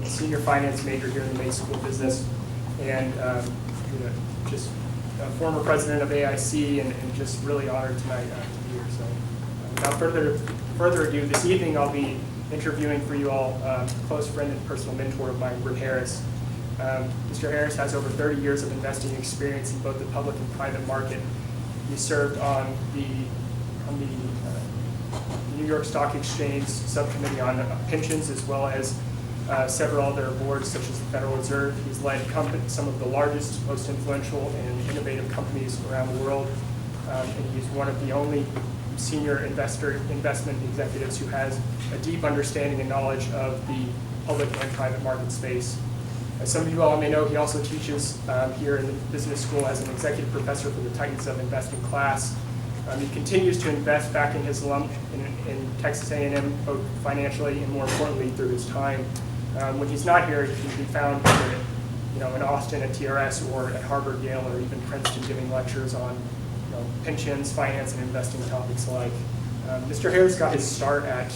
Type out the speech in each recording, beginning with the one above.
a senior finance major here in the May School of Business, and just a former president of A.I.C. and just really honored tonight to be here. So without further ado, this evening I'll be interviewing for you all a close friend and personal mentor of mine, Britt Harris. Mr. Harris has over 30 years of investing experience in both the public and private market. He served on the New York Stock Exchange subcommittee on pensions, as well as several other boards such as the Federal Reserve. He's led some of the largest, most influential and innovative companies around the world. And he's one of the only senior investment executives who has a deep understanding and knowledge of the public and private market space. As some of you all may know, he also teaches here in the business school as an executive professor for the Titans of Investing class. He continues to invest back in his alum in Texas A&M, both financially and more importantly through his time. When he's not here, he can be found either in Austin at TRS or at Harvard, Yale, or even Princeton giving lectures on pensions, finance, and investing topics alike. Mr. Harris got his start at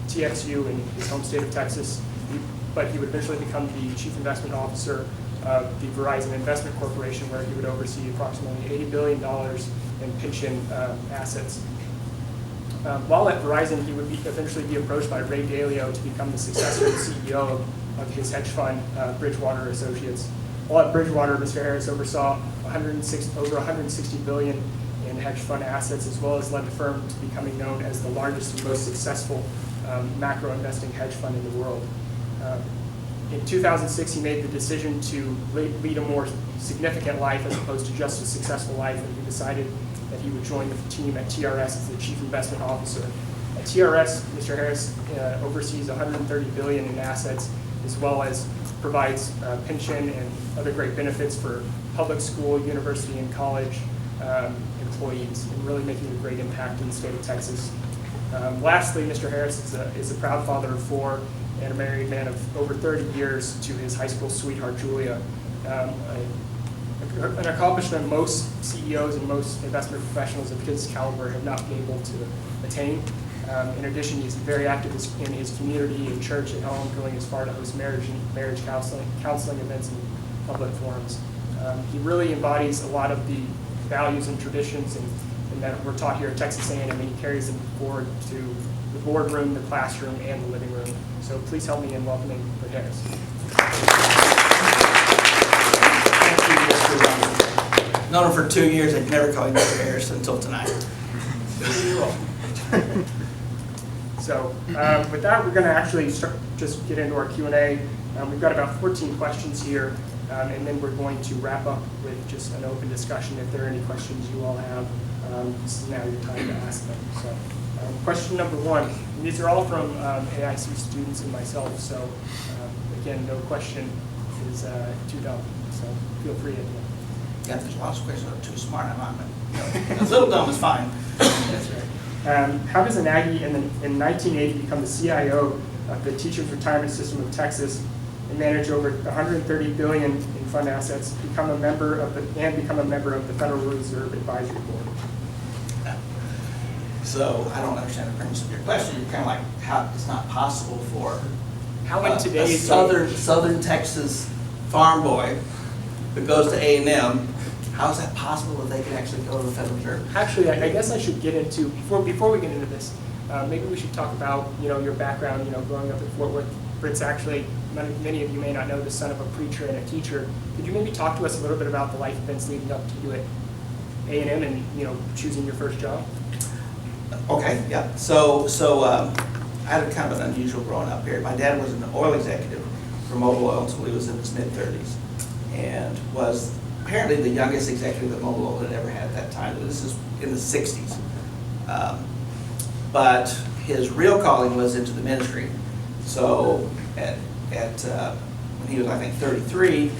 TXU in his home state of Texas, but he would eventually become the chief investment officer of the Verizon Investment Corporation, where he would oversee approximately $80 billion in pension assets. While at Verizon, he would eventually be approached by Ray Dalio to become the successor and CEO of his hedge fund, Bridgewater Associates. While at Bridgewater, Mr. Harris oversaw over $160 billion in hedge fund assets, as well as led the firm to becoming known as the largest and most successful macro investing hedge fund in the world. In 2006, he made the decision to lead a more significant life as opposed to just a successful life, and he decided that he would join the team at TRS as the chief investment officer. At TRS, Mr. Harris oversees $130 billion in assets, as well as provides pension and other great benefits for public school, university, and college employees, and really making a great impact in the state of Texas. Lastly, Mr. Harris is a proud father of 4 and a married man of over 30 years to his high school sweetheart, Julia. An accomplishment most CEOs and most investment professionals of his caliber have not been able to attain. In addition, he's very active in his community, in church, at home, going as far to host marriage counseling events and public forums. He really embodies a lot of the values and traditions and that we're taught here at Texas A&M, and he carries them forward to the boardroom, the classroom, and the living room. So please help me in welcoming Britt Harris. Thank you, Mr. Young. Known him for 2 years. I'd never call him Mr. Harris until tonight. So with that, we're going to actually just get into our Q&A. We've got about 14 questions here, and then we're going to wrap up with just an open discussion. If there are any questions you all have, this is now your time to ask them. So question number 1, and these are all from A.I.C. students and myself, so again, no question is too dumb, so feel free to do it. Yeah, there's lots of questions that are too smart. I'm on it. A little dumb is fine. That's right. How does an Aggie in 1980 become the CIO of the Teachers Retirement System of Texas and manage over $130 billion in fund assets, become a member of the Federal Reserve Advisory Board? So I don't understand the premise of your question. You're kind of like, how it's not possible for a southern Texas farm boy who goes to A&M. How is that possible that they can actually go to the Federal Reserve? Actually, I guess I should get into, before we get into this, maybe we should talk about your background, growing up in Fort Worth. Britt's actually, many of you may not know, the son of a preacher and a teacher. Could you maybe talk to us a little bit about the life events leading up to you at A&M and choosing your first job? Okay, yeah. So I had kind of an unusual growing up here. My dad was an oil executive for Mobil Oil until he was in his mid-30s, and was apparently the youngest executive that Mobil Oil had ever had at that time. This is in the 60s. But his real calling was into the ministry. So when he was, I think, 33,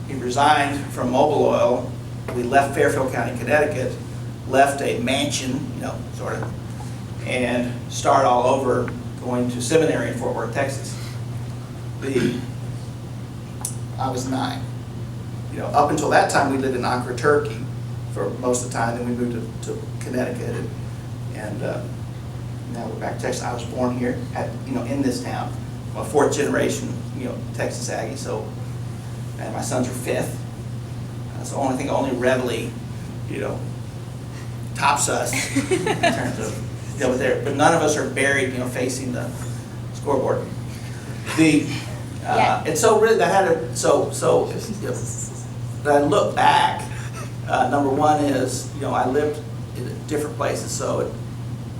he resigned from Mobil Oil. We left Fairfield County, Connecticut, left a mansion, sort of, and start all over going to seminary in Fort Worth, Texas. I was 9. Up until that time, we lived in Ankara, Turkey for most of the time. Then we moved to Connecticut, and now we're back to Texas. I was born here, in this town, I'm a fourth generation, Texas Aggie, so, and my sons are fifth. That's the only readily, tops us in terms of, but none of us are buried, facing the scoreboard. And so really that had a, when I look back, number one is, I lived in different places, so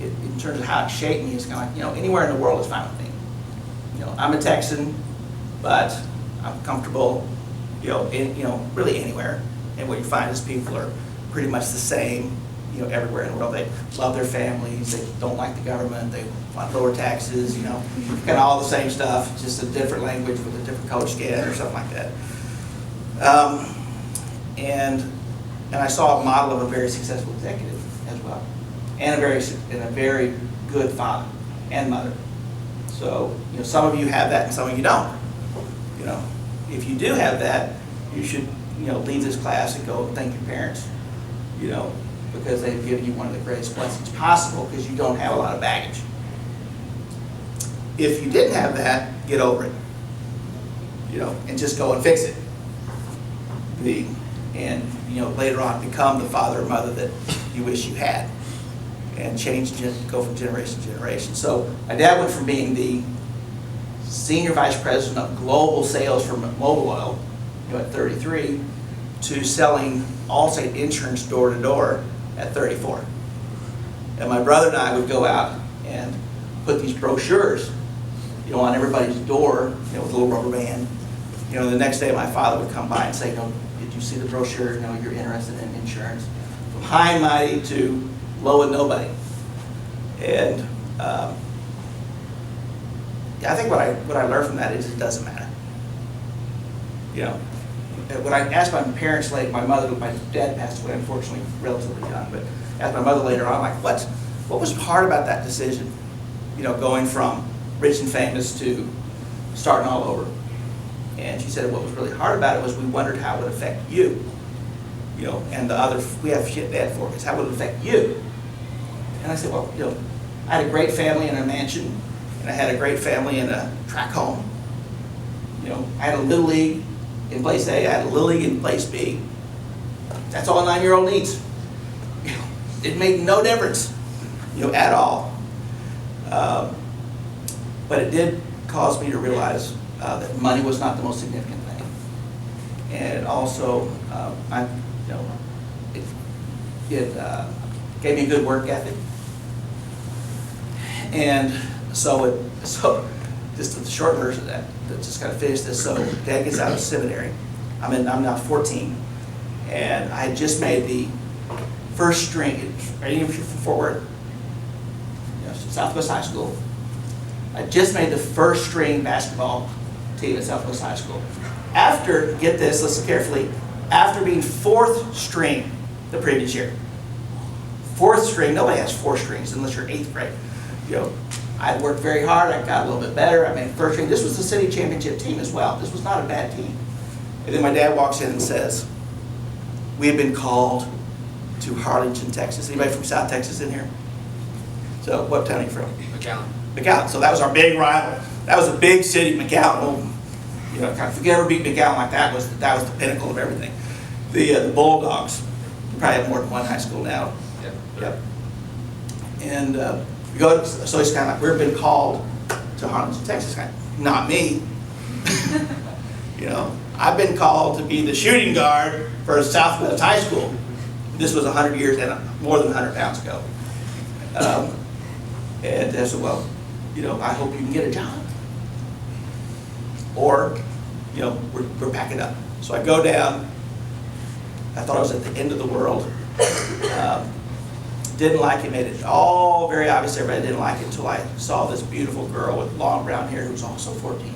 in terms of how it shaped me, it's kind of like, anywhere in the world is fine with me. I'm a Texan, but I'm comfortable, really anywhere. And what you find is people are pretty much the same, everywhere in the world. They love their families, they don't like the government, they want lower taxes, kind of all the same stuff, just a different language with a different color skin or something like that. And I saw a model of a very successful executive as well, and a very good father and mother. So, some of you have that and some of you don't. If you do have that, you should, leave this class and go thank your parents, because they've given you one of the greatest blessings possible because you don't have a lot of baggage. If you didn't have that, get over it, and just go and fix it. Later on become the father or mother that you wish you had, and go from generation to generation. So my dad went from being the senior vice president of global sales for Mobil Oil, at 33, to selling Allstate insurance door to door at 34. And my brother and I would go out and put these brochures, on everybody's door, with a little rubber band. The next day my father would come by and say, did you see the brochure? You're interested in insurance. From high and mighty to low and nobody. And I think what I learned from that is it doesn't matter. When I asked my parents later, my dad passed away unfortunately relatively young, but asked my mother later on, like, what was hard about that decision? Going from rich and famous to starting all over. And she said what was really hard about it was we wondered how it would affect you. And we have shit bad for us. How would it affect you? And I said, well, I had a great family in a mansion, and I had a great family in a track home. I had a little league in place A, I had a little league in place B. That's all a 9-year-old needs. It made no difference, at all. But it did cause me to realize that money was not the most significant thing. And it also, it gave me a good work ethic. And so just the short version of that, just kind of finish this. So Dad gets out of seminary. I'm now 14, and I had just made the first string, right from Fort Worth, Southwest High School. I just made the first string basketball team at Southwest High School. After, get this, listen carefully, after being fourth string the previous year. Fourth string, nobody has four strings unless you're 8th grade. I worked very hard, I got a little bit better, I made first string. This was the city championship team as well. This was not a bad team. And then my dad walks in and says, we have been called to Harlingen, Texas. Anybody from South Texas in here? So what town are you from? McAllen. So that was our big rival. That was a big city, McAllen. If we ever beat McAllen like that was the pinnacle of everything. The Bulldogs. We probably have more than one high school now. Yep. And we go to, so it's kind of like we've been called to Harlingen, Texas. Not me. I've been called to be the shooting guard for Southwest High School. This was 100 years and more than 100 pounds ago. And I said, well, I hope you can get a job. Or, we're packing up. So I go down. I thought I was at the end of the world. Didn't like it, made it all very obvious everybody didn't like it until I saw this beautiful girl with long brown hair who was also 14.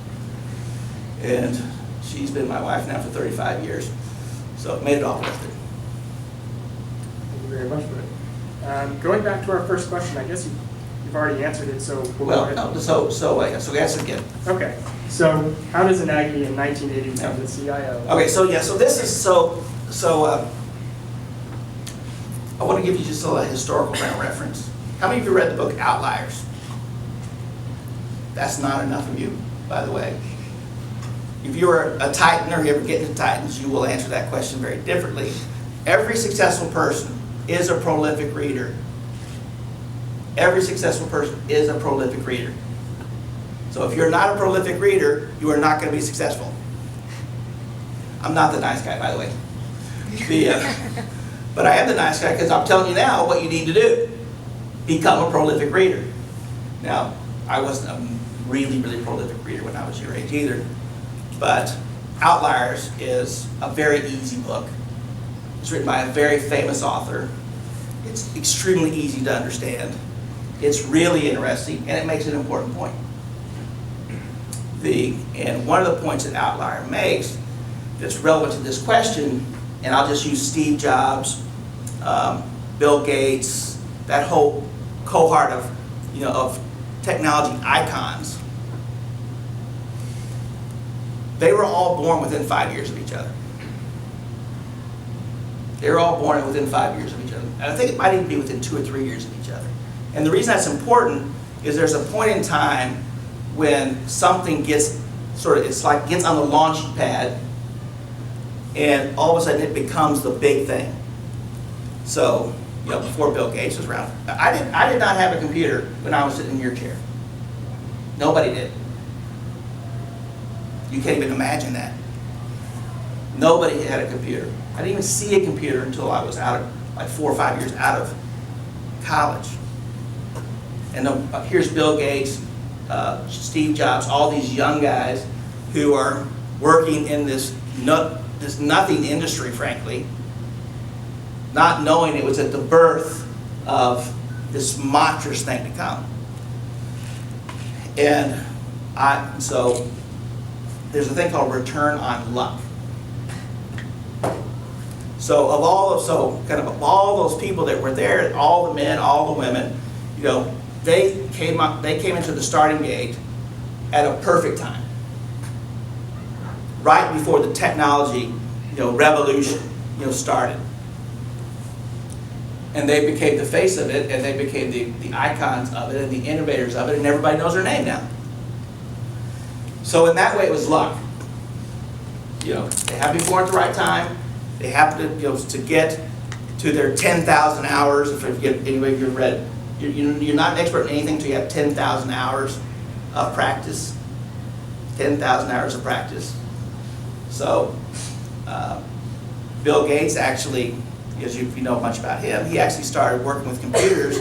And she's been my wife now for 35 years. So it made it all worth it. Thank you very much, Britt. Going back to our first question, I guess you've already answered it, so we'll go ahead. No, so answer it again. Okay. So how does an Aggie in 1980 become the CIO? Okay, so this is I want to give you just a historical reference. How many of you read the book Outliers? That's not enough of you. by the way. If you were a Titan or you ever get into Titans, you will answer that question very differently. Every successful person is a prolific reader. Every successful person is a prolific reader. So if you're not a prolific reader, you are not going to be successful. I'm not the nice guy, by the way. But I am the nice guy because I'm telling you now what you need to do. Become a prolific reader. Now, I wasn't a really, really prolific reader when I was your age either. But Outliers is a very easy book. It's written by a very famous author. It's extremely easy to understand. It's really interesting, and it makes an important point. And one of the points that Outlier makes that's relevant to this question, and I'll just use Steve Jobs, Bill Gates, that whole cohort of technology icons. They were all born within 5 years of each other. They were all born within 5 years of each other. And I think it might even be within 2 or 3 years of each other. And the reason that's important is there's a point in time when something gets gets on the launch pad, and all of a sudden it becomes the big thing. So, before Bill Gates was around, I did not have a computer when I was sitting in your chair. Nobody did. You can't even imagine that. Nobody had a computer. I didn't even see a computer until I was out of, like 4 or 5 years out of college. And here's Bill Gates, Steve Jobs, all these young guys who are working in this nothing industry, frankly, not knowing it was at the birth of this monstrous thing to come. And so there's a thing called return on luck. So of all those people that were there, all the men, all the women, they came into the starting gate at a perfect time, right before the technology, revolution, started. And they became the face of it, and they became the icons of it, and the innovators of it, and everybody knows their name now. So in that way, it was luck. They happened to be born at the right time. They happened to get to their 10,000 hours. If anybody you've read, you're not an expert in anything until you have 10,000 hours of practice. 10,000 hours of practice. So Bill Gates actually, as you know much about him, he actually started working with computers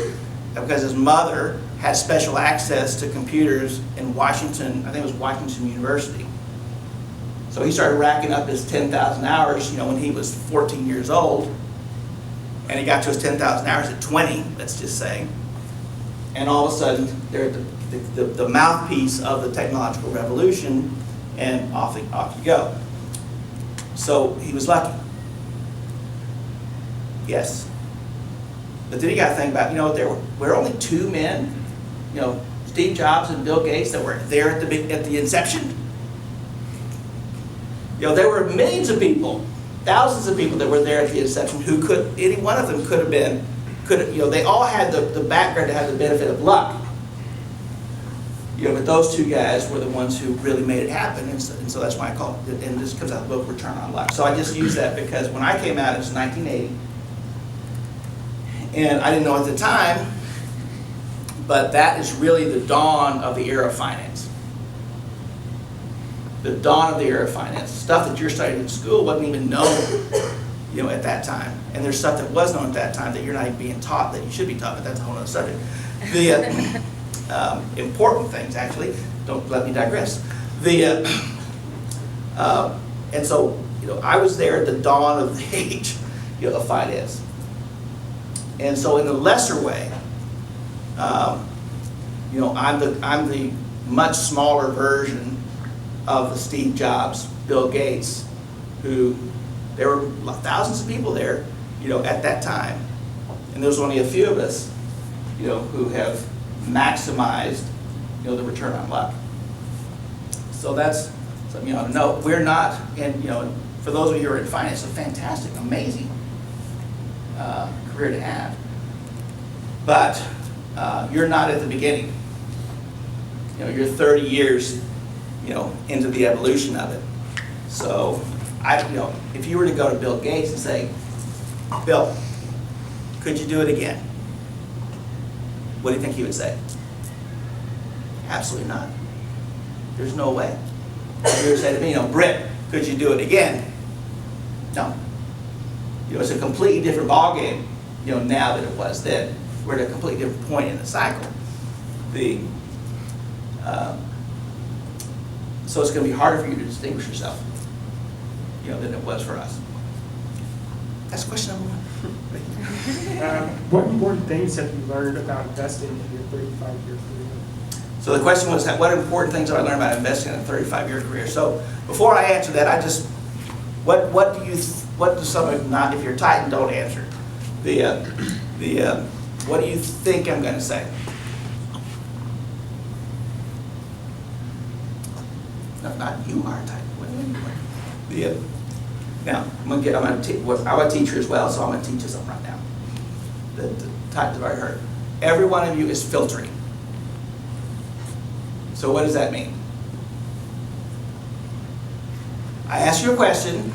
because his mother had special access to computers in Washington, I think it was Washington University. So he started racking up his 10,000 hours, when he was 14 years old. And he got to his 10,000 hours at 20, let's just say. And all of a sudden, they're the mouthpiece of the technological revolution, and off you go. So he was lucky. Yes. But then you got to think about, there were only 2 men, Steve Jobs and Bill Gates, that were there at the inception. There were millions of people, thousands of people that were there at the inception who any one of them could have been, they all had the background to have the benefit of luck. But those 2 guys were the ones who really made it happen, and so that's why I call it, and this comes out of the book, Return on Luck. So I just use that because when I came out, it was 1980, and I didn't know at the time, but that is really the dawn of the era of finance. The dawn of the era of finance. Stuff that you're studying in school wasn't even known, at that time. And there's stuff that was known at that time that you're not even being taught that you should be taught, but that's a whole other subject. The important things, actually, don't let me digress. And so, I was there at the dawn of the age, of finance. And so in a lesser way, I'm the much smaller version of the Steve Jobs, Bill Gates, who there were thousands of people there, at that time, and there was only a few of us, who have maximized, the return on luck. So that's something you ought to know. We're not, and for those of you who are in finance, it's a fantastic, amazing career to have. But you're not at the beginning. You're 30 years, into the evolution of it. So, if you were to go to Bill Gates and say, Bill, could you do it again? What do you think he would say? Absolutely not. There's no way. If you were to say to me, Britt, could you do it again? No. It's a completely different ballgame, now than it was then. We're at a completely different point in the cycle. So it's going to be harder for you to distinguish yourself, than it was for us. That's question number one. What important things have you learned about investing in your 35-year career? So the question was, what important things have I learned about investing in a 35-year career? So before I answer that, what do some of, not if you're Titan, don't answer. What do you think I'm going to say? No, not you are Titan. Now I'm a teacher as well, so I'm going to teach you something right now. The Titans have already heard. Every one of you is filtering. So what does that mean? I ask you a question.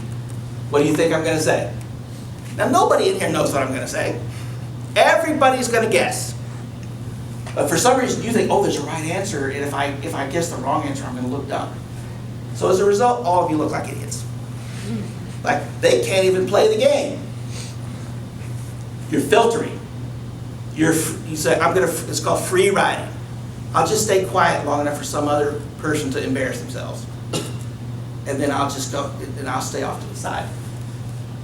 What do you think I'm going to say? Now, nobody in here knows what I'm going to say. Everybody's going to guess. But for some reason, you think, oh, there's a right answer, and if I guess the wrong answer, I'm going to look dumb. So as a result, all of you look like idiots. Like, they can't even play the game. You're filtering. You say, it's called free riding. I'll just stay quiet long enough for some other person to embarrass themselves. And then I'll just go, and I'll stay off to the side.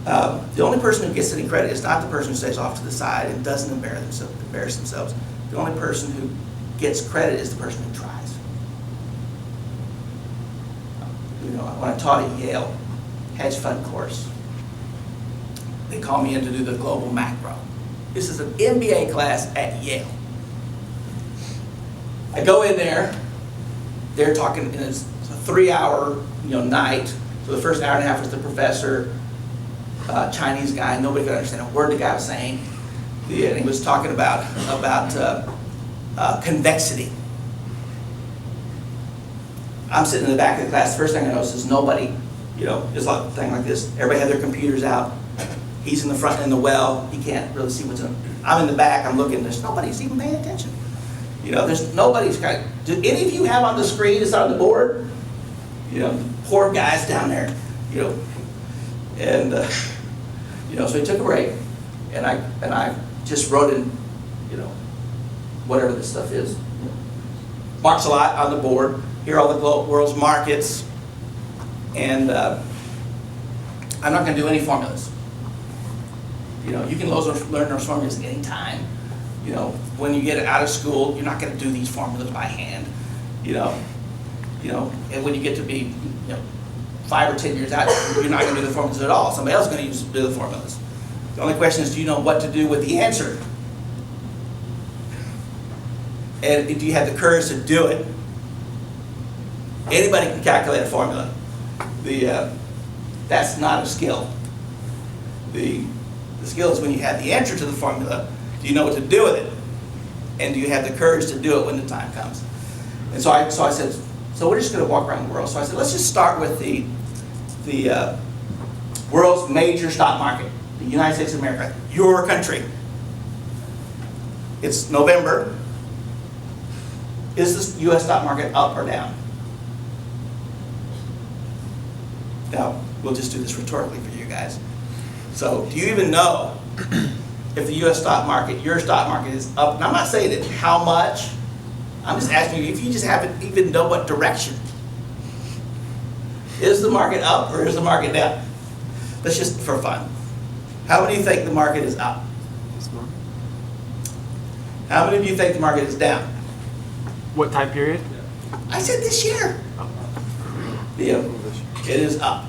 The only person who gets any credit is not the person who stays off to the side and doesn't embarrass themselves. The only person who gets credit is the person who tries. When I taught at Yale, hedge fund course, they called me in to do the global macro. This is an MBA class at Yale. I go in there, they're talking, and it's a 3-hour night. So the first hour and a half was the professor, Chinese guy, nobody could understand a word the guy was saying. And he was talking about convexity. I'm sitting in the back of the class. The first thing I notice is nobody, there's a thing like this. Everybody had their computers out. He's in the front in the well. He can't really see what's in. I'm in the back. I'm looking. There's nobody's even paying attention. There's nobody's kind of. Do any of you have on the screen? It's on the board. Poor guys down there. And so he took a break, and I just wrote in, whatever this stuff is. Marks a lot on the board. Here are all the world's markets, and I'm not going to do any formulas. You can learn those formulas any time. When you get out of school, you're not going to do these formulas by hand. And when you get to be 5 or 10 years out, you're not going to do the formulas at all. Somebody else is going to do the formulas. The only question is, do you know what to do with the answer? And do you have the courage to do it? Anybody can calculate a formula. That's not a skill. The skill is when you have the answer to the formula, do you know what to do with it? And do you have the courage to do it when the time comes? And so I said, so we're just going to walk around the world. So I said, let's just start with the world's major stock market, the United States of America, your country. It's November. Is the U.S. stock market up or down? Now, we'll just do this rhetorically for you guys. So, do you even know if the U.S. stock market, your stock market, is up? And I'm not saying that how much. I'm just asking you if you just haven't even know what direction. Is the market up or is the market down? Let's just for fun. How many think the market is up? How many of you think the market is down? What time period? I said this year. It is up.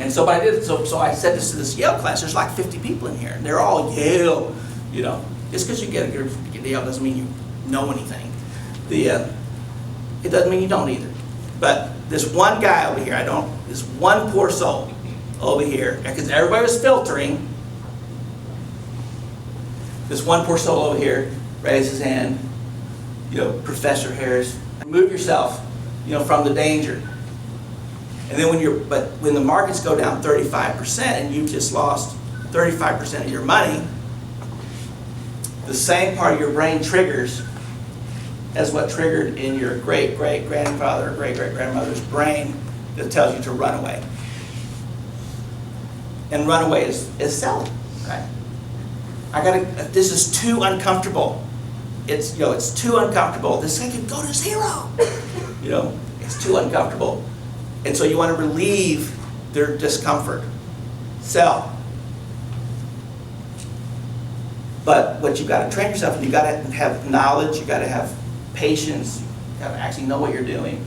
And so what I did, so I said this to this Yale class. There's like 50 people in here, and they're all Yale. Just because you get Yale doesn't mean you know anything. It doesn't mean you don't either. But this one guy over here, this one poor soul over here, because everybody was filtering. This one poor soul over here raised his hand, Professor Harris, remove yourself, from the danger. And then when the markets go down 35% and you've just lost 35% of your money, the same part of your brain triggers as what triggered in your great-great-grandfather or great-great-grandmother's brain that tells you to run away. And run away is selling, right? This is too uncomfortable. It's too uncomfortable. This thing could go to zero. It's too uncomfortable. And so you want to relieve their discomfort. Sell. But what you've got to train yourself, and you've got to have knowledge, you've got to have patience, you have to actually know what you're doing.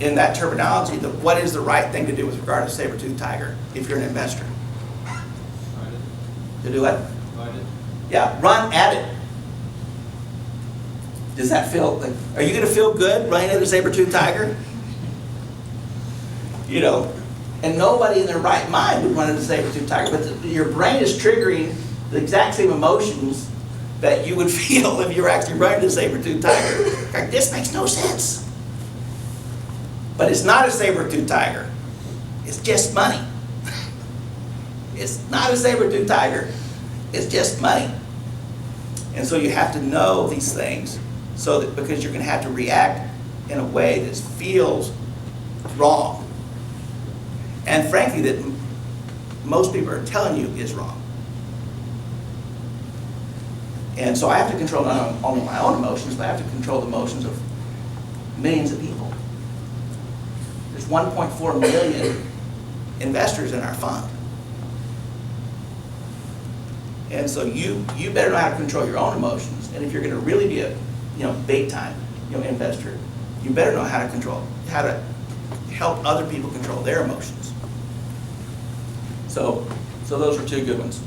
In that terminology, what is the right thing to do with regard to saber-toothed tiger if you're an investor? To do what? Yeah, run at it. Does that feel like, are you going to feel good running at a saber-toothed tiger? And nobody in their right mind would run at a saber-toothed tiger, but your brain is triggering the exact same emotions that you would feel if you were actually running at a saber-toothed tiger. Like, this makes no sense. But it's not a saber-toothed tiger. It's just money. It's not a saber-toothed tiger. It's just money. And so you have to know these things because you're going to have to react in a way that feels wrong. And frankly, that most people are telling you is wrong. And so I have to control not only my own emotions, but I have to control the emotions of millions of people. There's 1.4 million investors in our fund. And so you better know how to control your own emotions. And if you're going to really be a big time investor, you better know how to help other people control their emotions. So those are two good ones.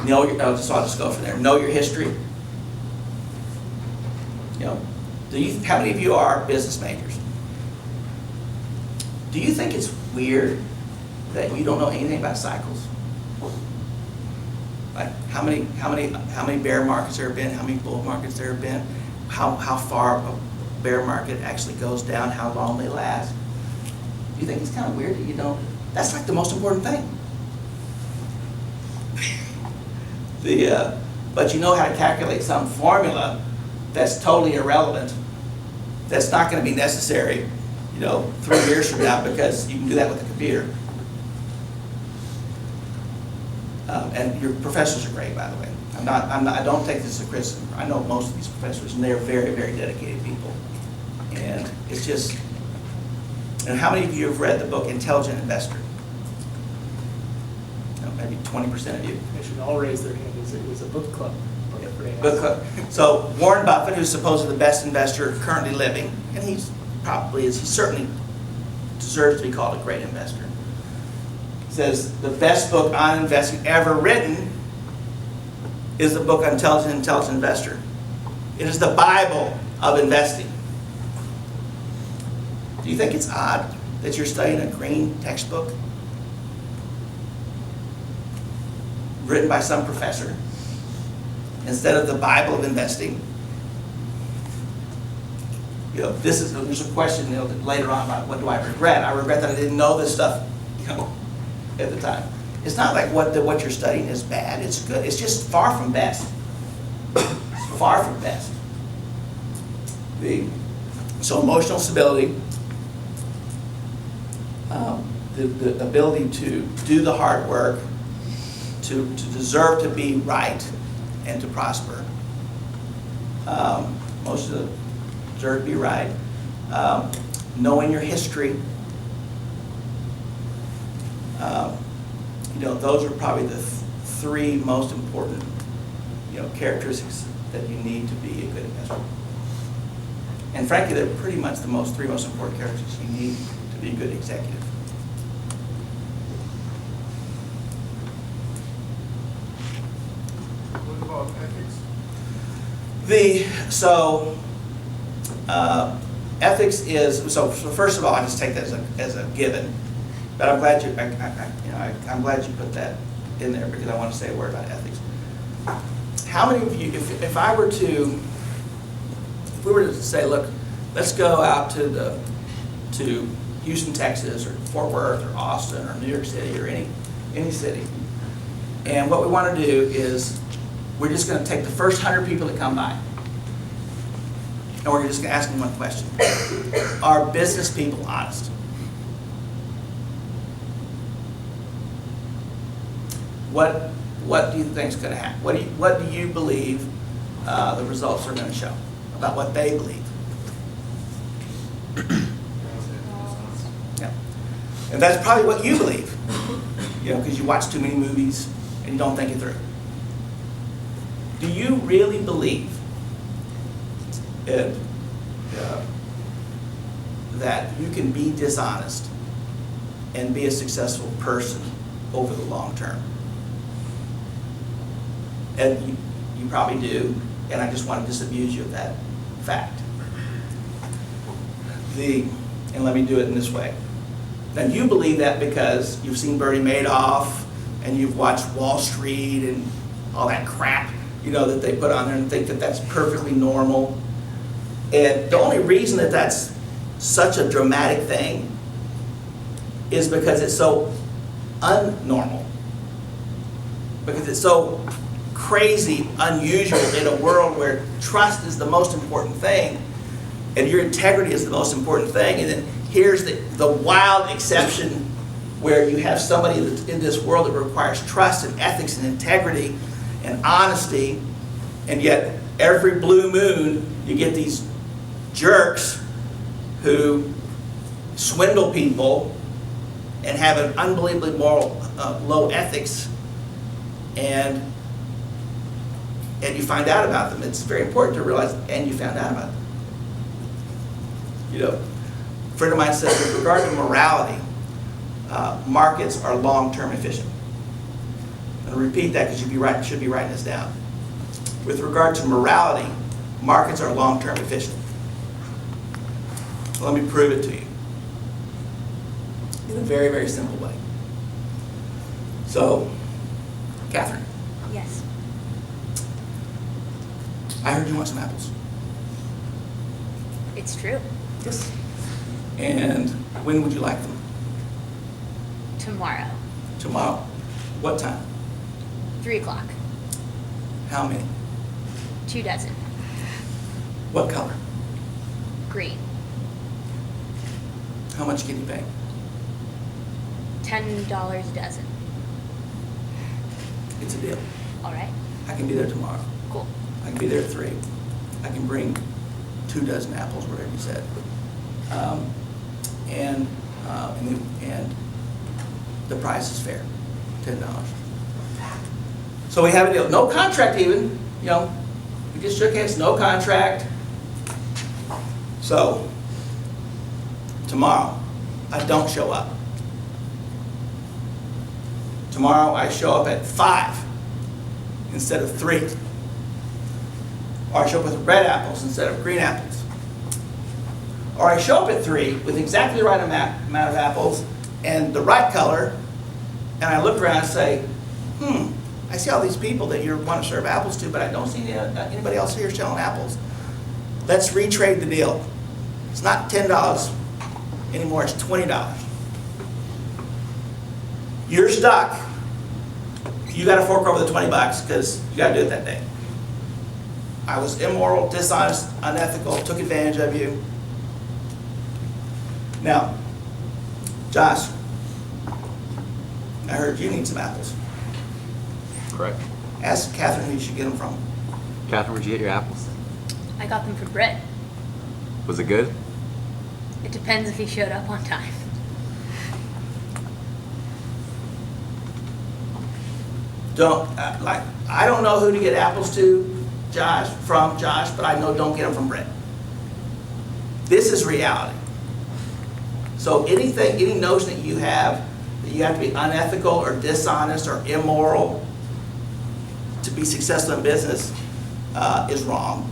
So I'll just go from there. Know your history. How many of you are business majors? Do you think it's weird that you don't know anything about cycles? Like how many bear markets there have been? How many bull markets there have been? How far a bear market actually goes down? How long they last? Do you think it's kind of weird that you don't? That's like the most important thing. But you know how to calculate some formula that's totally irrelevant, that's not going to be necessary, 3 years from now, because you can do that with a computer. And your professors are great, by the way. I don't take this as a criticism. I know most of these professors, and they're very, very dedicated people. And it's just, and how many of you have read the book Intelligent Investor? Maybe 20% of you. They should all raise their hand. It was a book club. Book club. So Warren Buffett, who's supposedly the best investor currently living, and he certainly deserves to be called a great investor, says the best book on investing ever written is the book Intelligent Investor. It is the Bible of investing. Do you think it's odd that you're studying a green textbook written by some professor instead of the Bible of investing? There's a question later on about what do I regret. I regret that I didn't know this stuff at the time. It's not like what you're studying is bad. It's good. It's just far from best. It's far from best. So emotional stability, the ability to do the hard work, to deserve to be right and to prosper. Most of the deserve to be right. Knowing your history. Those are probably the three most important, characteristics that you need to be a good investor. And frankly, they're pretty much the three most important characteristics you need to be a good executive. What about ethics? Ethics is so. First of all, I just take that as a given. But I'm glad I'm glad you put that in there because I want to say a word about ethics. How many of you, if I were to if we were to say, look, let's go out to Houston, Texas, or Fort Worth, or Austin, or New York City, or any city, and what we want to do is we're just going to take the first 100 people that come by, and we're just going to ask them one question: are business people honest? What do you think is going to happen? What do you believe the results are going to show about what they believe? Yeah, and that's probably what you believe, because you watch too many movies and you don't think it through. Do you really believe that you can be dishonest and be a successful person over the long term? And you probably do, and I just want to disabuse you of that fact. And let me do it in this way. Now, you believe that because you've seen Bernie Madoff and you've watched Wall Street and all that crap, that they put on there, and think that that's perfectly normal. And the only reason that that's such a dramatic thing is because it's so unnormal. Because it's so crazy, unusual in a world where trust is the most important thing, and your integrity is the most important thing, and then here's the wild exception where you have somebody in this world that requires trust and ethics and integrity and honesty, and yet every blue moon you get these jerks who swindle people and have an unbelievably low ethics, and you find out about them. It's very important to realize, and you found out about them. A friend of mine says, with regard to morality, markets are long-term efficient. I'm going to repeat that because you should be writing this down. With regard to morality, markets are long-term efficient. So let me prove it to you in a very, very simple way. So, Catherine. Yes. I heard you want some apples. It's true. Yes. And when would you like them? Tomorrow. Tomorrow. What time? 3 o'clock. How many? 2 dozen. What color? Green. How much can you pay? $10 a dozen. It's a deal. All right. I can be there tomorrow. Cool. I can be there at 3. I can bring 2 dozen apples, whatever you said. And the price is fair, $10. So we have a deal. No contract even, we just shook hands, no contract. So, tomorrow, I don't show up. Tomorrow I show up at 5 instead of 3. Or I show up with red apples instead of green apples. Or I show up at 3 with exactly the right amount of apples and the right color, and I look around and say, I see all these people that you want to serve apples to, but I don't see anybody else here selling apples. Let's retrade the deal. It's not $10 anymore, it's $20. You're stuck. You got to fork over the $20 because you got to do it that day. I was immoral, dishonest, unethical, took advantage of you. Now, Josh, I heard you need some apples. Correct. Ask Catherine who you should get them from. Catherine, where'd you get your apples? I got them for Britt. Was it good? It depends if he showed up on time. I don't know who to get apples to, from Josh, but I know don't get them from Britt. This is reality. So any notion that you have to be unethical or dishonest or immoral to be successful in business is wrong.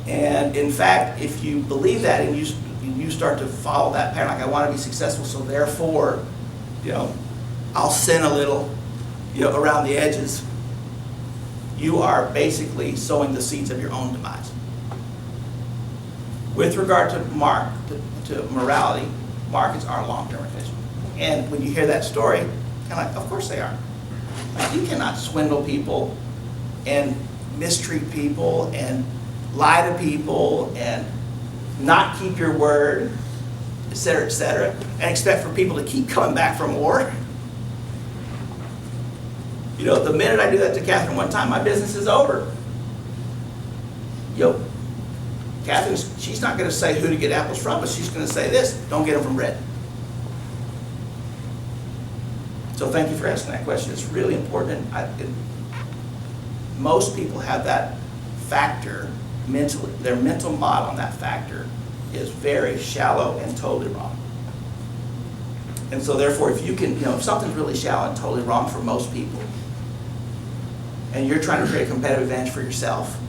And in fact, if you believe that and you start to follow that pattern, like I want to be successful, so therefore, I'll sin a little, around the edges, you are basically sowing the seeds of your own demise. With regard to to morality, markets are long-term efficient. And when you hear that story, kind of like, of course they are. Like, you cannot swindle people and mistreat people and lie to people and not keep your word, et cetera, and expect for people to keep coming back for more. You know, the minute I do that to Catherine one time, my business is over. Yo, Catherine, she's not going to say who to get apples from, but she's going to say this: don't get them from Britt. So thank you for asking that question. It's really important. Most people have that factor mentally. Their mental model on that factor is very shallow and totally wrong. And so therefore, if you can, if something's really shallow and totally wrong for most people, and you're trying to create a competitive advantage for yourself,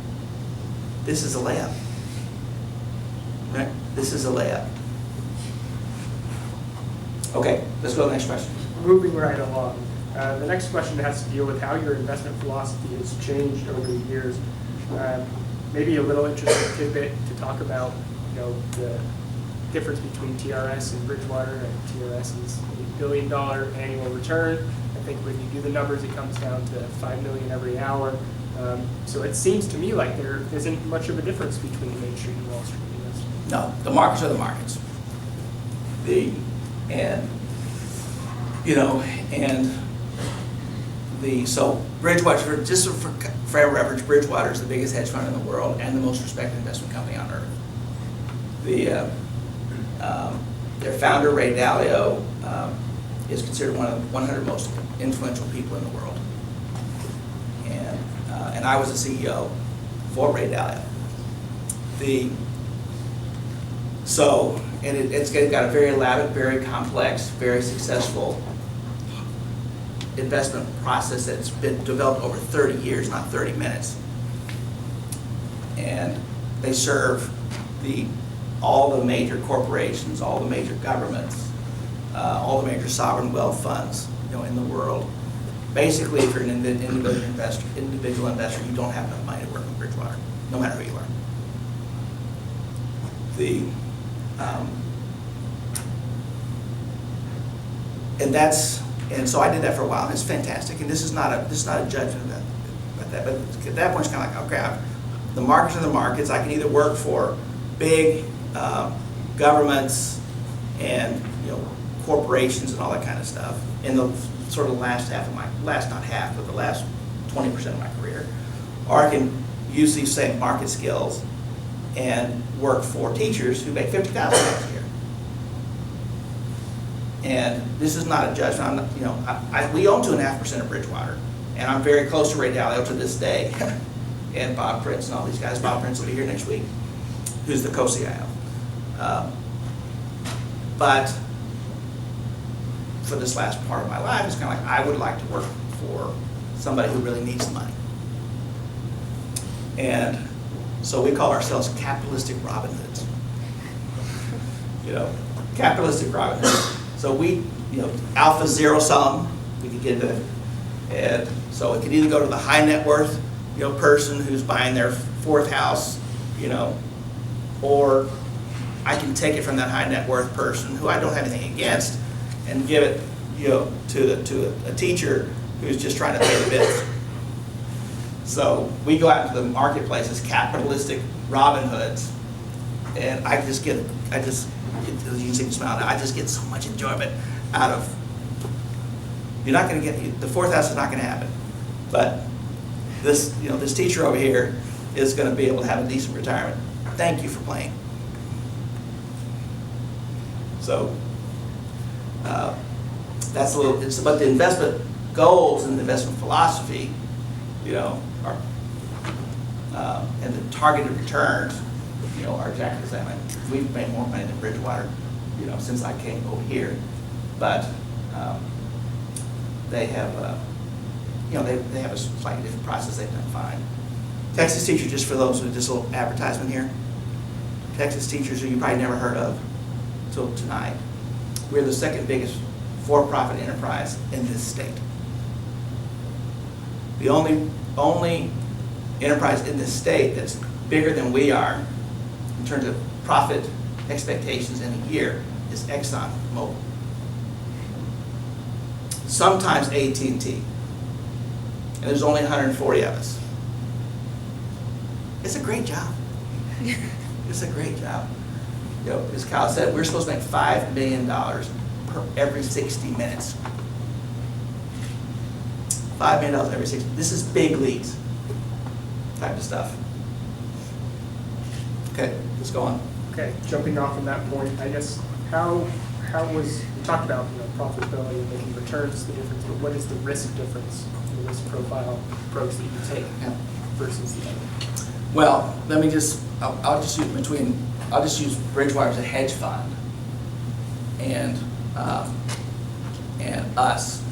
this is a layup. Right? This is a layup. Okay, let's go to the next question. Moving right along. The next question has to deal with how your investment philosophy has changed over the years. Maybe a little interesting tidbit to talk about, the difference between TRS and Bridgewater. And TRS is $8 billion annual return. I think when you do the numbers, it comes down to $5 million every hour. So it seems to me like there isn't much of a difference between Main Street and Wall Street. No, the markets are the markets. So Bridgewater, just for our reference, Bridgewater is the biggest hedge fund in the world and the most respected investment company on earth. Their founder, Ray Dalio, is considered one of the 100 most influential people in the world. And I was the CEO for Ray Dalio. It's got a very elaborate, very complex, very successful investment process that's been developed over 30 years, not 30 minutes. And they serve all the major corporations, all the major governments, all the major sovereign wealth funds, in the world. Basically, if you're an individual investor, you don't have enough money to work with Bridgewater, no matter who you are. And so I did that for a while, and it's fantastic. And this is not a judgment about that. But at that point, it's kind of like, okay, the markets are the markets. I can either work for big governments and corporations and all that kind of stuff in the sort of last 20% of my career, or I can use these same market skills and work for teachers who make $50,000 a year. And this is not a judgment. We own 2.5% of Bridgewater, and I'm very close to Ray Dalio to this day, and Bob Prince and all these guys. Bob Prince will be here next week, who's the co-CIO. But for this last part of my life, it's kind of like I would like to work for somebody who really needs the money. And so we call ourselves capitalistic Robin Hoods. Capitalistic Robin Hoods. So we, alpha zero sum, we could get into it. And so it could either go to the high net worth, person who's buying their fourth house, or I can take it from that high net worth person who I don't have anything against and give it, to a teacher who's just trying to pay the bills. So we go out into the marketplace as capitalistic Robin Hoods, and as you can see me smile now, I just get so much enjoyment out of, you're not going to get, the fourth house is not going to happen, but this teacher over here is going to be able to have a decent retirement. Thank you for playing. So that's but the investment goals and the investment philosophy, are, and the targeted returns, are exactly the same. We've made more money than Bridgewater, since I came over here, but they have, they have a slightly different process. They've done fine. Texas teachers, just for those with this little advertisement here. Texas teachers, who you probably never heard of until tonight. We're the second biggest for-profit enterprise in this state. The only enterprise in this state that's bigger than we are in terms of profit expectations in a year is Exxon Mobil. Sometimes AT&T. And there's only 140 of us. It's a great job. It's a great job. You know, as Kyle said, we're supposed to make $5 million per every 60 minutes. $5 million every 60. This is big leagues type of stuff. Okay, let's go on. Okay, jumping off from that point, I guess, how was, you talked about, you know, profitability and making returns, the difference, but what is the risk difference, the risk profile approach that you take Yeah. versus the other? Well, let me just, I'll just use Bridgewater as a hedge fund and us.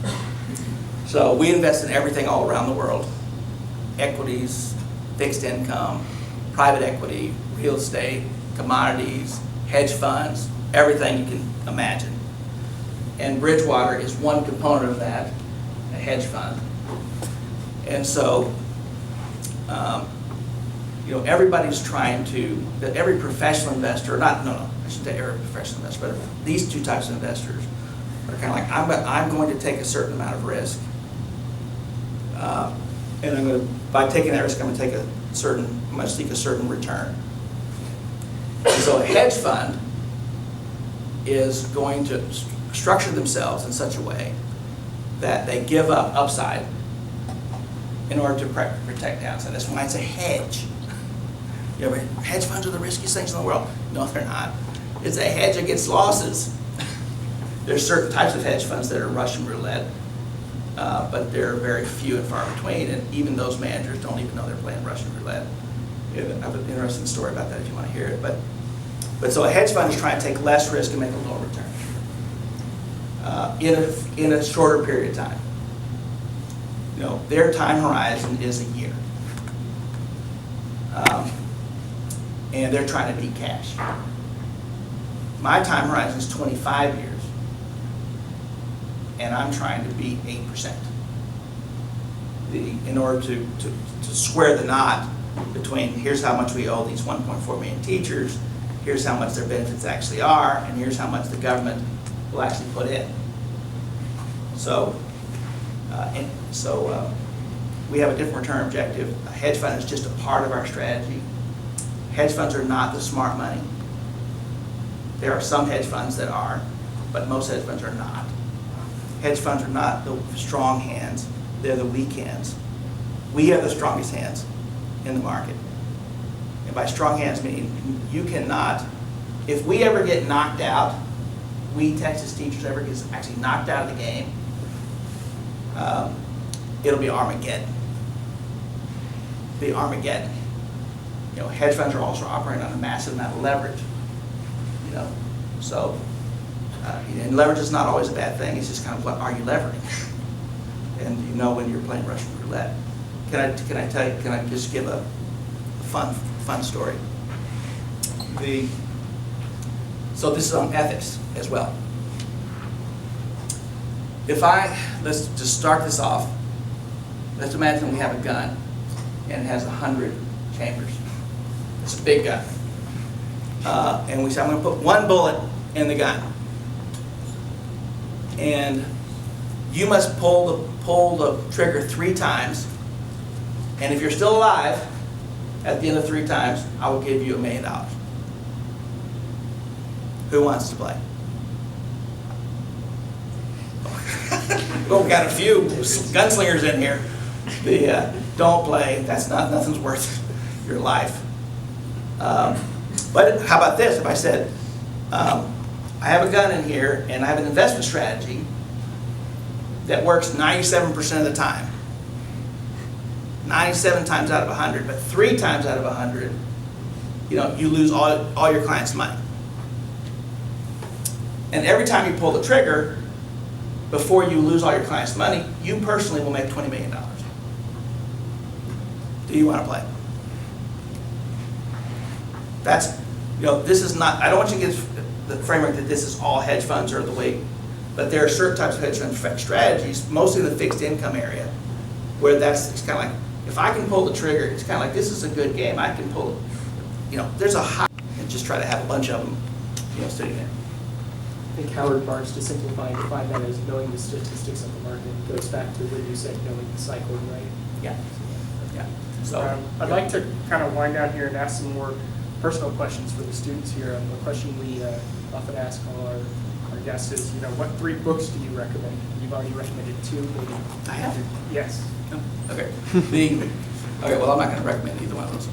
So we invest in everything all around the world. Equities, fixed income, private equity, real estate, commodities, hedge funds, everything you can imagine. And Bridgewater is one component of that, a hedge fund. And so, you know, everybody's trying to, that every professional investor, I shouldn't say every professional investor, but these two types of investors are kind of like, I'm going to take a certain amount of risk. And I'm going to, by taking that risk, I'm going to seek a certain return. And so a hedge fund is going to structure themselves in such a way that they give up upside in order to protect downside. That's why it's a hedge. You know, hedge funds are the riskiest things in the world. No, they're not. It's a hedge against losses. There's certain types of hedge funds that are Russian roulette, but they're very few and far between, and even those managers don't even know they're playing Russian roulette. I have an interesting story about that if you want to hear it. But so a hedge fund is trying to take less risk and make a lower return in a shorter period of time. You know, their time horizon is a year. And they're trying to beat cash. My time horizon is 25 years, and I'm trying to beat 8%. In order to square the knot between here's how much we owe these 1.4 million teachers, here's how much their benefits actually are, and here's how much the government will actually put in. So, we have a different return objective. A hedge fund is just a part of our strategy. Hedge funds are not the smart money. There are some hedge funds that are, but most hedge funds are not. Hedge funds are not the strong hands, they're the weak hands. We have the strongest hands in the market. And by strong hands, meaning you cannot, if we ever get knocked out, we Texas teachers ever get actually knocked out of the game, it'll be Armageddon. Be Armageddon. You know, hedge funds are also operating on a massive amount of leverage. You know, so and leverage is not always a bad thing. It's just kind of what are you leveraging? And you know when you're playing Russian roulette. Can I just give a fun story? So this is on ethics as well. Let's just start this off. Let's imagine we have a gun and it has 100 chambers. It's a big gun. And we say, I'm going to put one bullet in the gun. And you must pull the trigger 3 times. And if you're still alive, at the end of 3 times, I will give you $1 million. Who wants to play? Well, we got a few gunslingers in here. Don't play. Nothing's worth your life. But how about this? If I said, I have a gun in here and I have an investment strategy that works 97% of the time. 97 times out of 100, but 3 times out of 100, you lose all your clients' money. And every time you pull the trigger, before you lose all your clients' money, you personally will make $20 million. Do you want to play? This is not, I don't want you to get the framework that this is all hedge funds are the way, but there are certain types of hedge fund strategies, mostly in the fixed income area, where it's kind of like, if I can pull the trigger, it's kind of like, this is a good game, I can pull it. There's a high, just try to have a bunch of them, sitting there. I think Howard Marks, to simplify, defined that as knowing the statistics of the market. It goes back to what you said, knowing the cycle, right? Yeah. So, I'd like to kind of wind down here and ask some more personal questions for the students here. The question we often ask all our guests is, what 3 books do you recommend? You've already recommended 2, maybe. I have. Yes. Okay. Well, I'm not going to recommend either one of those.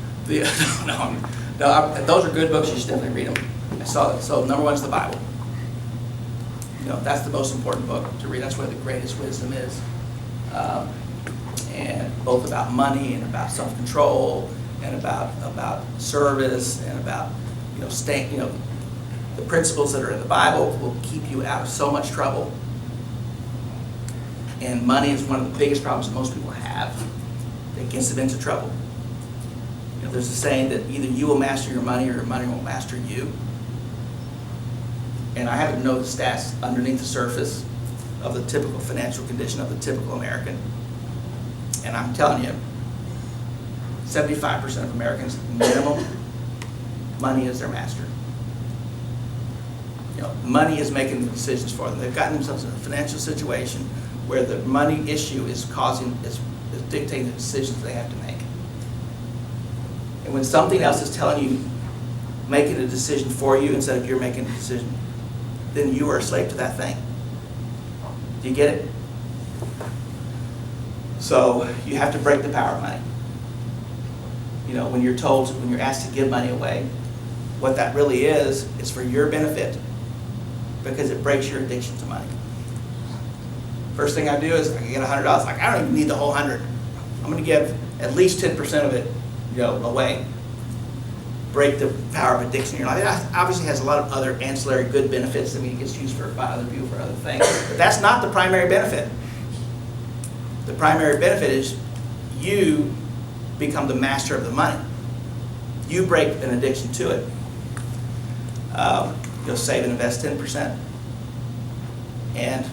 Those are good books. You should definitely read them. So number 1 is the Bible. That's the most important book to read. That's where the greatest wisdom is. And both about money and about self-control and about service and about the principles that are in the Bible will keep you out of so much trouble. And money is one of the biggest problems that most people have that gets them into trouble. There's a saying that either you will master your money or your money will master you. And I happen to know the stats underneath the surface of the typical financial condition of the typical American. And I'm telling you, 75% of Americans, minimum, money is their master. Money is making the decisions for them. They've gotten themselves in a financial situation where the money issue is dictating the decisions they have to make. And when something else is telling you, making a decision for you instead of you're making a decision, then you are a slave to that thing. Do you get it? So you have to break the power of money. When you're asked to give money away, what that really is for your benefit, because it breaks your addiction to money. First thing I do is I get $100. I don't even need the whole 100. I'm going to give at least 10% of it, away. Break the power of addiction in your life. It obviously has a lot of other ancillary good benefits. It gets used by other people for other things. But that's not the primary benefit. The primary benefit is you become the master of the money. You break an addiction to it. You'll save and invest 10%, and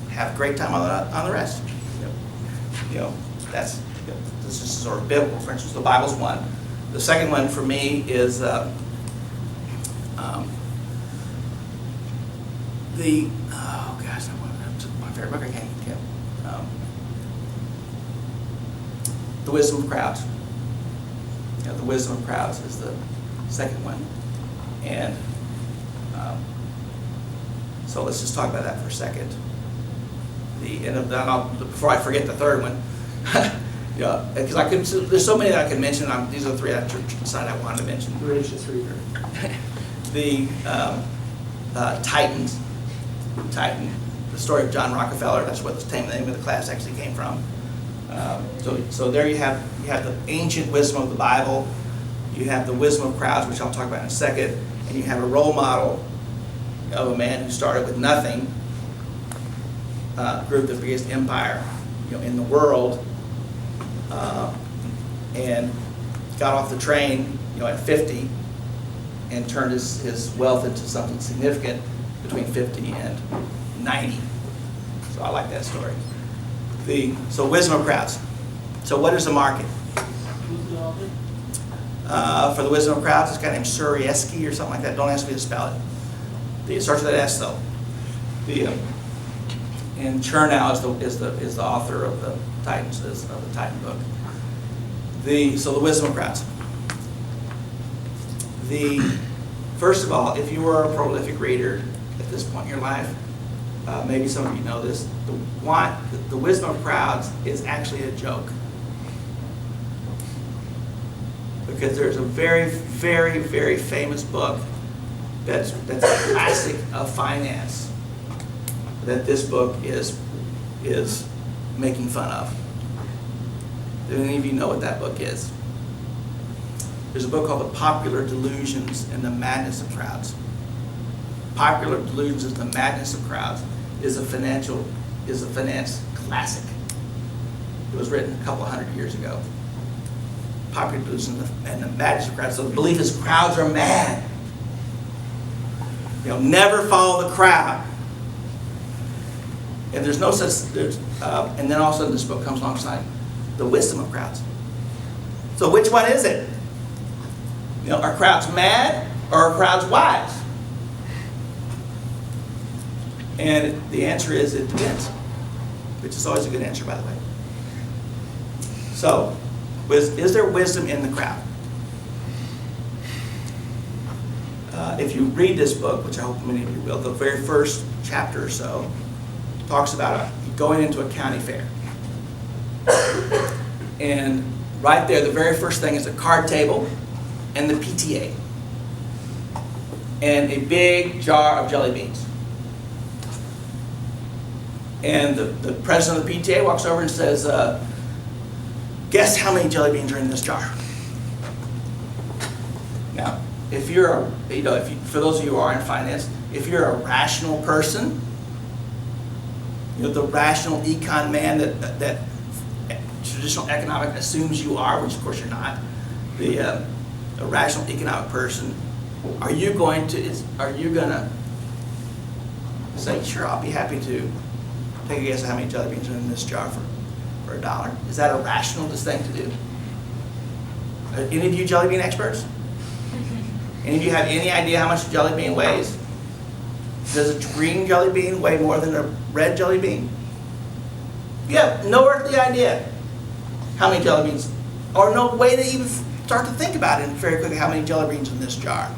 have a great time on the rest. This is sort of biblical. For instance, the Bible's one. The second one for me is my favorite book. I can't. The Wisdom of Crowds. The Wisdom of Crowds is the second one, and so let's just talk about that for a second. Before I forget the third one, because there's so many that I can mention. These are the 3 I decided I wanted to mention. Voracious reader. The Titans, the story of John Rockefeller. That's what the name of the class actually came from. So there you have the ancient wisdom of the Bible. You have the wisdom of crowds, which I'll talk about in a second, and you have a role model of a man who started with nothing, grew the biggest empire, in the world, and got off the train, at 50, and turned his wealth into something significant between 50 and 90. So I like that story. So wisdom of crowds. So what is the market? For the wisdom of crowds, it's a guy named Surieski or something like that. Don't ask me to spell it. It starts with that S though. And Chernow is the author of the Titans, of the Titan book. So the wisdom of crowds. First of all, if you are a prolific reader at this point in your life, maybe some of you know this, the wisdom of crowds is actually a joke. Because there's a very, very, very famous book that's a classic of finance that this book is making fun of. Do any of you know what that book is? There's a book called The Popular Delusions and the Madness of Crowds. Popular Delusions and the Madness of Crowds is a finance classic. It was written a couple hundred years ago. Popular Delusions and the Madness of Crowds. So the belief is crowds are mad. Never follow the crowd. And there's no such, and then all of a sudden this book comes alongside the wisdom of crowds. So which one is it? Are crowds mad Or are crowds wise? And the answer is it depends, which is always a good answer, by the way. So, is there wisdom in the crowd? If you read this book, which I hope many of you will, the very first chapter or so talks about going into a county fair. And right there, the very first thing is a card table and the PTA. And a big jar of jelly beans. And the president of the PTA walks over and says, guess how many jelly beans are in this jar? Now, if you're, for those of you who are in finance, if you're a rational person, the rational econ man that traditional economic assumes you are, which of course you're not, a rational economic person, are you going to say, sure, I'll be happy to take a guess at how many jelly beans are in this jar for $1? Is that a rational thing to do? Are any of you jelly bean experts? Any of you have any idea how much a jelly bean weighs? Does a green jelly bean weigh more than a red jelly bean? You have no earthly idea how many jelly beans, or no way to even start to think about it very quickly, how many jelly beans in this jar.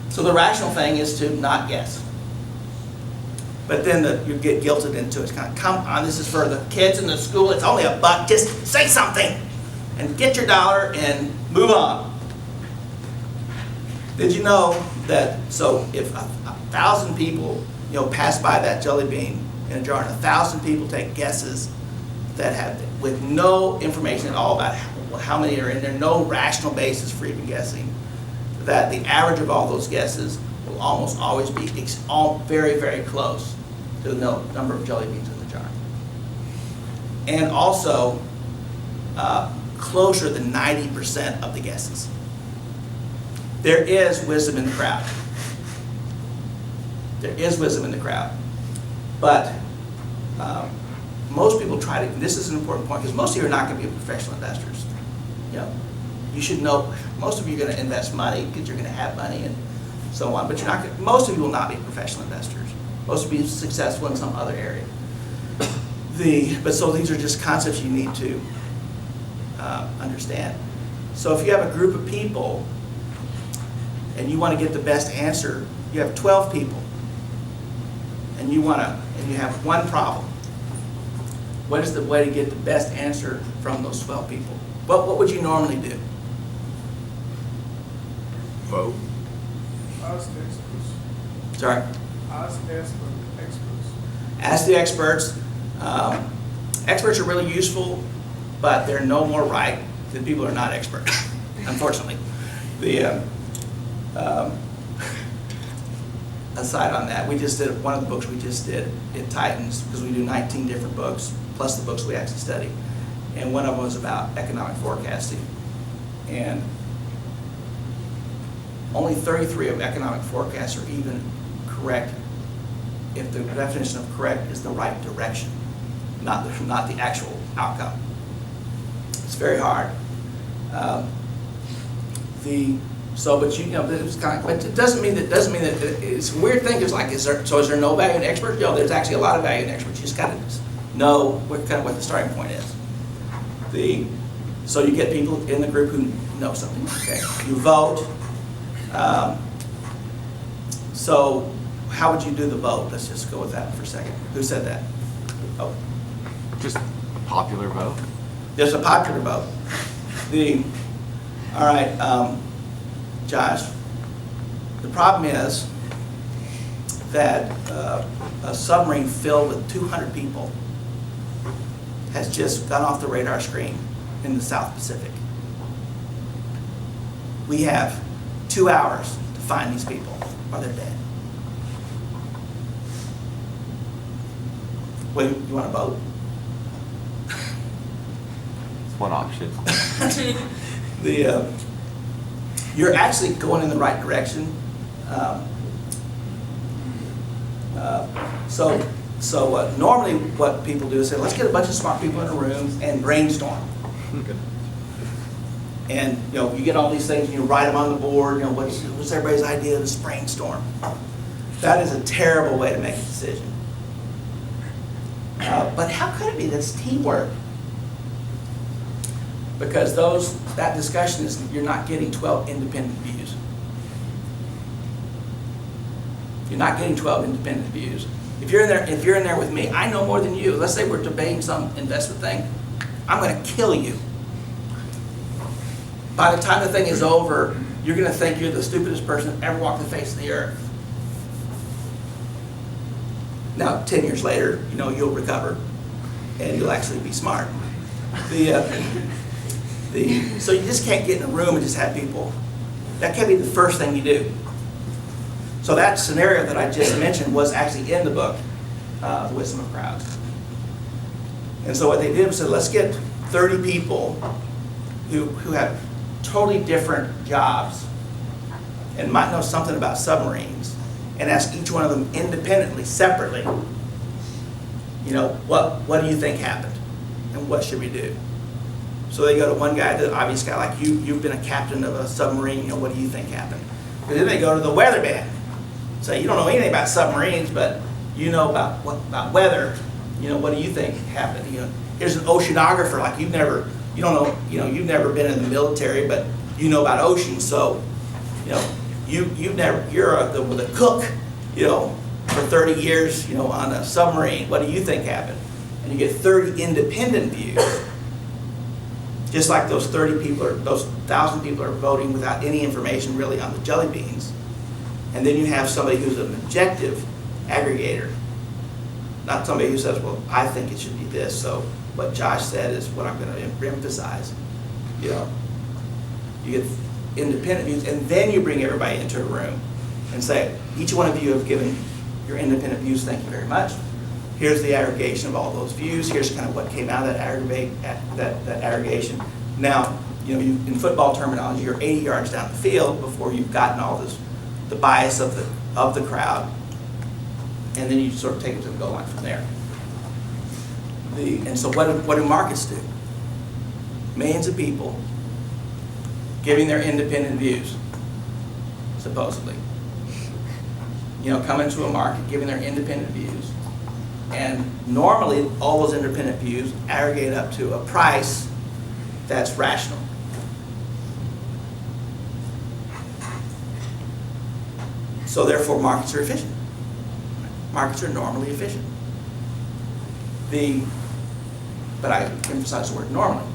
So the rational thing is to not guess. But then you get guilted into it. It's kind of, come on, this is for the kids in the school. It's only $1. Just say something and get your dollar and move on. Did you know that, so if 1,000 people pass by that jelly bean in a jar, and 1,000 people take guesses that have, with no information at all about how many are in there, no rational basis for even guessing, that the average of all those guesses will almost always be all very, very close to the number of jelly beans in the jar. And also, closer than 90% of the guesses. There is wisdom in the crowd. There is wisdom in the crowd. But most people try to, this is an important point, because most of you are not going to be professional investors. You should know, most of you are going to invest money because you're going to have money and so on, but you're not. Most of you will not be professional investors. Most will be successful in some other area. But so these are just concepts you need to understand. So if you have a group of people and you want to get the best answer, you have 12 people, and you have one problem. What is the way to get the best answer from those 12 people? What would you normally do? Vote. Ask the experts. Sorry? Ask the experts. Ask the experts. Experts are really useful, but they're no more right than people who are not expert, unfortunately. Aside on that, we just did one of the books we just did. It tightens because we do 19 different books plus the books we actually study, and one of them was about economic forecasting, and only 33 of economic forecasts are even correct if the definition of correct is the right direction, not the actual outcome. It's very hard. It's kind of, but it doesn't mean that it's a weird thing. It's like, is there no value in experts? No, there's actually a lot of value in experts. You just got to know what the starting point is. So you get people in the group who know something. Okay, you vote. So how would you do the vote? Let's just go with that for a second. Who said that? Oh, Just a popular vote. there's a popular vote. All right, Josh. The problem is that a submarine filled with 200 people has just gone off the radar screen in the South Pacific. We have 2 hours to find these people, or they're dead. What, you want to vote? It's one option. You're actually going in the right direction. Normally what people do is say, let's get a bunch of smart people in a room and brainstorm. And, you get all these things and you write them on the board, what's everybody's idea of this brainstorm? That is a terrible way to make a decision. But how could it be? That's teamwork. Because that discussion is, you're not getting 12 independent views. You're not getting 12 independent views. If you're in there with me, I know more than you. Let's say we're debating some investment thing. I'm going to kill you. By the time the thing is over, you're going to think you're the stupidest person that ever walked the face of the earth. Now, 10 years later, you'll recover, and you'll actually be smart. So you just can't get in a room and just have people. That can't be the first thing you do. So that scenario that I just mentioned was actually in the book, The Wisdom of Crowds. And so what they did was said, let's get 30 people who have totally different jobs and might know something about submarines, and ask each one of them independently, separately, what do you think happened and what should we do? So they go to one guy, the obvious guy, like you've been a captain of a submarine, what do you think happened? And then they go to the weatherman. Say, you don't know anything about submarines, but you know about weather. What do you think happened? Here's an oceanographer, like you've never been in the military, but you know about oceans. So, you're the cook, for 30 years, on a submarine. What do you think happened? And you get 30 independent views. Just like those 30 people or those 1,000 people are voting without any information really on the jelly beans. And then you have somebody who's an objective aggregator. Not somebody who says, well, I think it should be this, so what Josh said is what I'm going to emphasize. You get independent views, and then you bring everybody into a room and say, each one of you have given your independent views, thank you very much. Here's the aggregation of all those views. Here's kind of what came out of that aggregation. Now, in football terminology, you're 80 yards down the field before you've gotten all the bias of the crowd, and then you sort of take it to the goal line from there. And so what do markets do? Millions of people giving their independent views, supposedly. Coming to a market, giving their independent views. And normally, all those independent views aggregate up to a price that's rational. So therefore, markets are efficient. Markets are normally efficient. But I emphasize the word normally.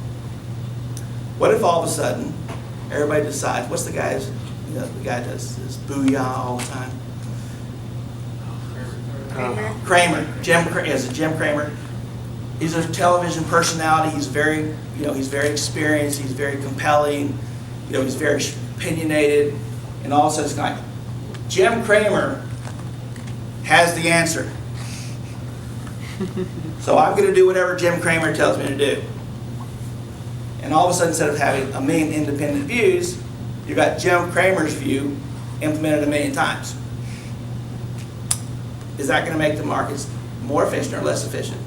What if all of a sudden, everybody decides, what's the guy's, the guy does this booyah all the time? Kramer. Jim Kramer. He's a television personality. He's very experienced. He's very compelling. He's very opinionated. And all of a sudden, it's kind of like, Jim Kramer has the answer. So I'm going to do whatever Jim Kramer tells me to do. And all of a sudden, instead of having a million independent views, you've got Jim Kramer's view implemented a million times. Is that going to make the markets more efficient or less efficient?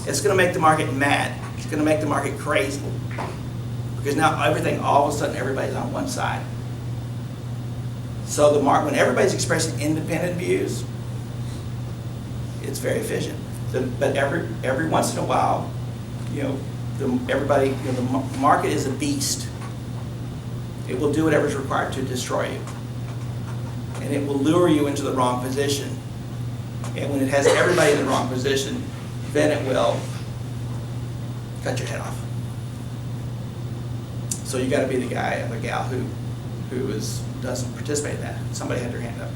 It's going to make the market mad. It's going to make the market crazy. Because now all of a sudden, everybody's on one side. So when everybody's expressing independent views, it's very efficient. But every once in a while, the market is a beast. It will do whatever is required to destroy you. And it will lure you into the wrong position. And when it has everybody in the wrong position, then it will cut your head off. So you got to be the guy or the gal who doesn't participate in that. Somebody had their hand up.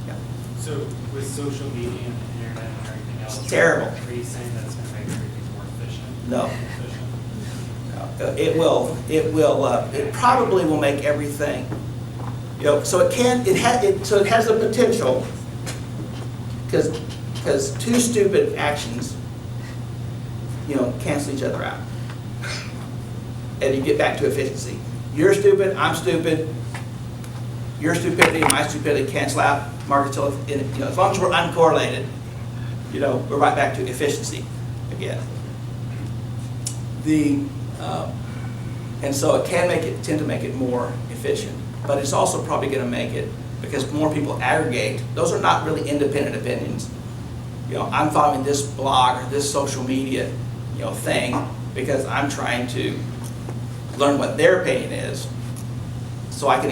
Yeah. So with social media and the internet and everything else, It's terrible. Are you saying that's going to make everything more efficient? No. Efficient? It will. It probably will make everything. So it has the potential, because two stupid actions, cancel each other out, and you get back to efficiency. You're stupid. I'm stupid. Your stupidity and my stupidity cancel out. Markets, as long as we're uncorrelated, we're right back to efficiency again. And so it can tend to make it more efficient, but it's also probably gonna make it, because more people aggregate, those are not really independent opinions. You know, I'm following this blog or this social media, thing because I'm trying to learn what their opinion is, so I can